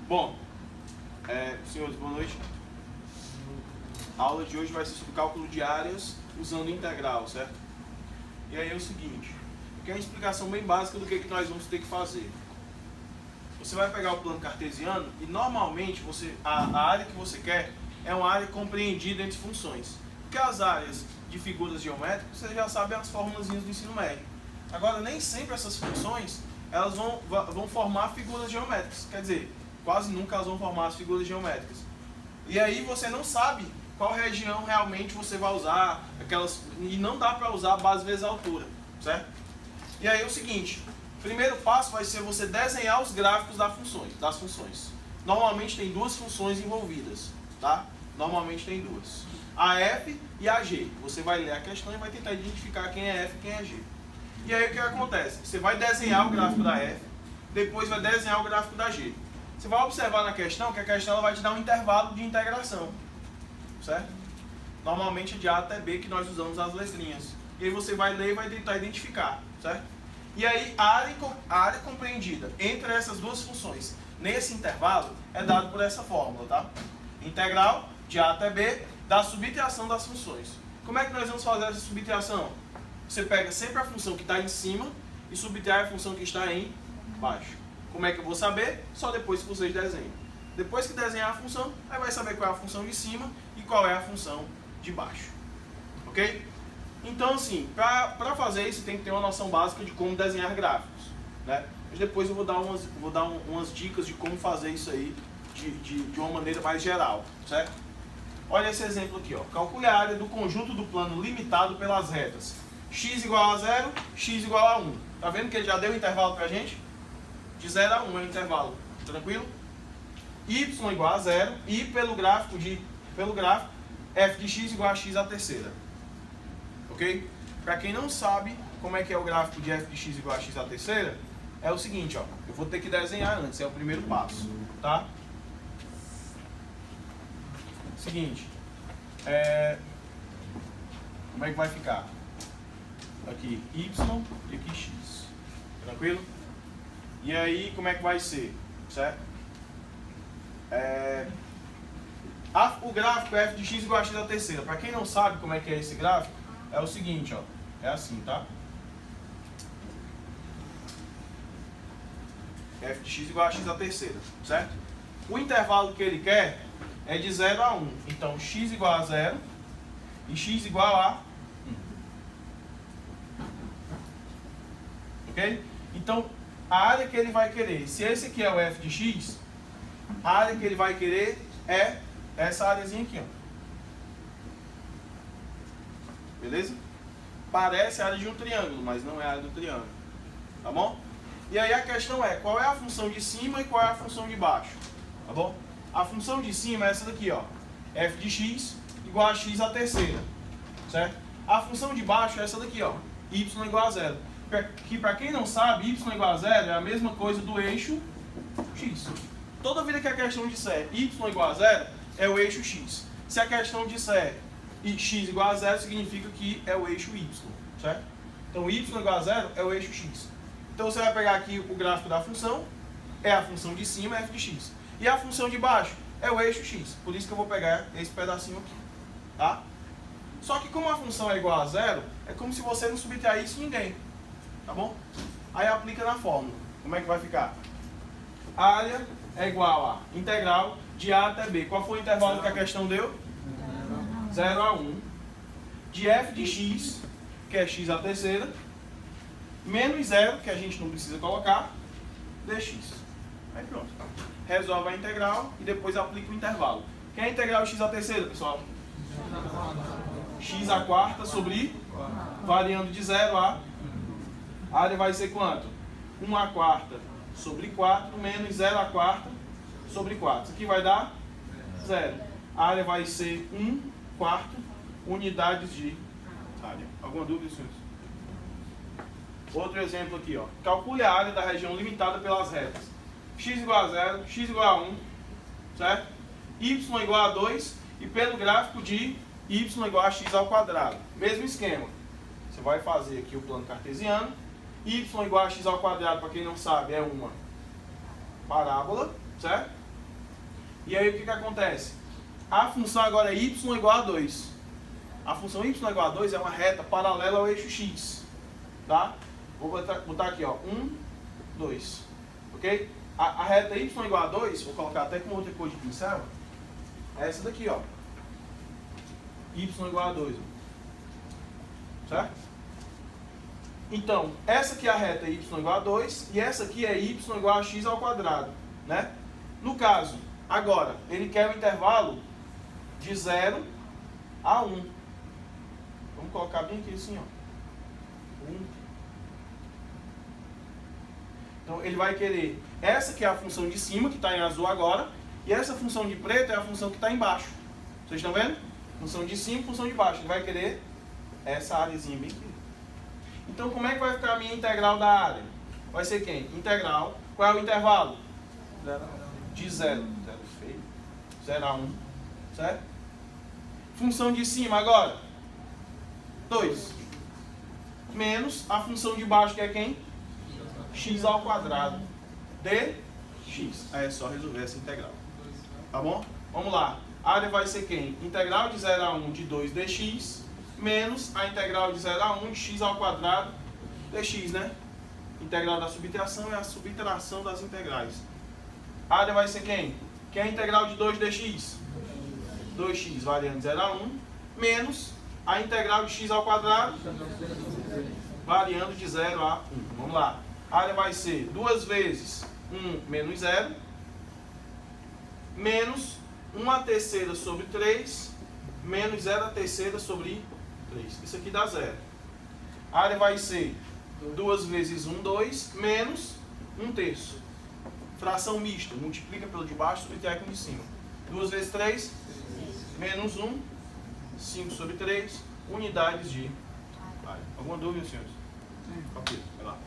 Bom, senhores, boa noite. A aula de hoje vai ser sobre cálculo de áreas usando integral, certo? E aí é o seguinte, aqui é uma explicação bem básica do que nós vamos ter que fazer. Você vai pegar o plano cartesiano e normalmente a área que você quer é uma área compreendida entre funções. Porque as áreas de figuras geométricas, você já sabe as formulazinhas do ensino médio. Agora, nem sempre essas funções elas vão formar figuras geométricas. Quer dizer, quase nunca elas vão formar as figuras geométricas. E aí você não sabe qual região realmente você vai usar, e não dá para usar a base vezes a altura, certo? E aí é o seguinte, o primeiro passo vai ser você desenhar os gráficos das funções. Normalmente tem duas funções envolvidas, tá? Normalmente tem duas. A f e a g. Você vai ler a questão e vai tentar identificar quem é f e quem é g. E aí o que acontece? Você vai desenhar o gráfico da f, depois vai desenhar o gráfico da g. Você vai observar na questão que a questão ela vai te dar um intervalo de integração, certo? Normalmente é de A até B que nós usamos as letrinhas. E aí você vai ler e vai tentar identificar, certo? E aí a área compreendida entre essas duas funções nesse intervalo é dado por essa fórmula, tá? Integral de A até B da subtração das funções. Como é que nós vamos fazer essa subtração? Você pega sempre a função que está em cima e subtrai a função que está em baixo. Como é que eu vou saber? Só depois que vocês desenham. Depois que desenhar a função, aí vai saber qual é a função de cima e qual é a função de baixo. Ok? Então, assim, para fazer isso, tem que ter uma noção básica de como desenhar gráficos, né? Mas depois eu vou dar umas dicas de como fazer isso aí de uma maneira mais geral, certo? Olha esse exemplo aqui, ó. Calcule a área do conjunto do plano limitado pelas retas x igual a 0, x igual a 1. Tá vendo que ele já deu um intervalo pra gente? De 0 a 1 é o intervalo, tranquilo? Y igual a 0 e pelo gráfico f de x igual a x à terceira. Ok? Para quem não sabe como é que é o gráfico de f de x igual a x à terceira, é o seguinte, ó. Eu vou ter que desenhar antes, é o primeiro passo, tá? Seguinte, como é que vai ficar? Aqui y e aqui x, tranquilo? E aí como é que vai ser, certo? O gráfico f de x igual a x à terceira. Para quem não sabe como é que é esse gráfico, é o seguinte, ó, é assim, tá? F de x igual a x à terceira, certo? O intervalo que ele quer é de 0 a 1. Então, x igual a 0 e x igual a 1. Ok? Então, a área que ele vai querer, se esse aqui é o f de x, a área que ele vai querer é essa áreazinha aqui, ó. Beleza? Parece a área de um triângulo, mas não é a área do triângulo. Tá bom? E aí a questão é, qual é a função de cima e qual é a função de baixo? Tá bom? A função de cima é essa daqui, ó. F de x igual a x à terceira. Certo? A função de baixo é essa daqui, ó. Y igual a 0. Que para quem não sabe, y igual a 0 é a mesma coisa do eixo x. Toda vida que a questão disser y igual a 0, é o eixo x. Se a questão disser x igual a 0, significa que é o eixo y, certo? Então, y igual a 0 é o eixo x. Então, você vai pegar aqui o gráfico da função, é a função de cima, f de x. E a função de baixo é o eixo x. Por isso que eu vou pegar esse pedacinho aqui, tá? Só que como a função é igual a 0, é como se você não subtraísse ninguém, tá bom? Aí aplica na fórmula. Como é que vai ficar? A área é igual a integral de A até B. Qual foi o intervalo que a questão deu? 0 a 1. De f de x, que é x à terceira, menos 0, que a gente não precisa colocar, dx. Aí pronto. Resolve a integral e depois aplica o intervalo. Quem é a integral de x à terceira, pessoal? X à quarta sobre, variando de 0 a... A área vai ser quanto? 1 à quarta sobre 4, menos 0 à quarta sobre 4. Isso aqui vai dar 0. A área vai ser 1 quarto unidades de área. Alguma dúvida, senhores? Outro exemplo aqui, ó. Calcule a área da região limitada pelas retas. X igual a 0, x igual a 1, certo? Y igual a 2 e pelo gráfico de y igual a x ao quadrado. Mesmo esquema. Você vai fazer aqui o plano cartesiano. Y igual a x ao quadrado, para quem não sabe, é uma parábola, certo? E aí o que acontece? A função agora é y igual a 2. A função y igual a 2 é uma reta paralela ao eixo x. Tá? Vou botar aqui, ó, 1, 2. Ok? A reta y igual a 2, vou colocar até com outra cor de pincel, é essa daqui, ó. Y igual a 2. Certo? Então, essa aqui é a reta y igual a 2 e essa aqui é y igual a x ao quadrado, né? No caso, agora, ele quer o intervalo de 0 a 1. Vamos colocar bem aqui assim, ó. 1. Então, ele vai querer essa que é a função de cima, que está em azul agora, e essa função de preto é a função que está embaixo. Vocês estão vendo? Função de cima e função de baixo. Ele vai querer essa áreazinha bem aqui. Então, como é que vai ficar a minha integral da área? Vai ser quem? Integral. Qual é o intervalo? De 0. 0 a 1. Certo? Função de cima agora? 2. Menos a função de baixo, que é quem? X ao quadrado. Dx. Aí é só resolver essa integral. Tá bom? Vamos lá. A área vai ser quem? Integral de 0 a 1 de 2 dx menos a integral de 0 a 1 de x ao quadrado dx, né? Integral da subtração é a subtração das integrais. A área vai ser quem? Que é a integral de 2 dx. 2x variando de 0 a 1 menos a integral de x ao quadrado variando de 0 a 1. Vamos lá. A área vai ser 2 vezes 1 menos 0 menos 1 terceira sobre 3 menos 0 terceira sobre 3. Isso aqui dá 0. A área vai ser 2 vezes 1, 2 menos 1 terço. Fração mista. Multiplica pelo de baixo subtrai com o de cima. 2 vezes 3 menos 1. 5 sobre 3. Unidades de área. Alguma dúvida, senhores? Ok, vai lá.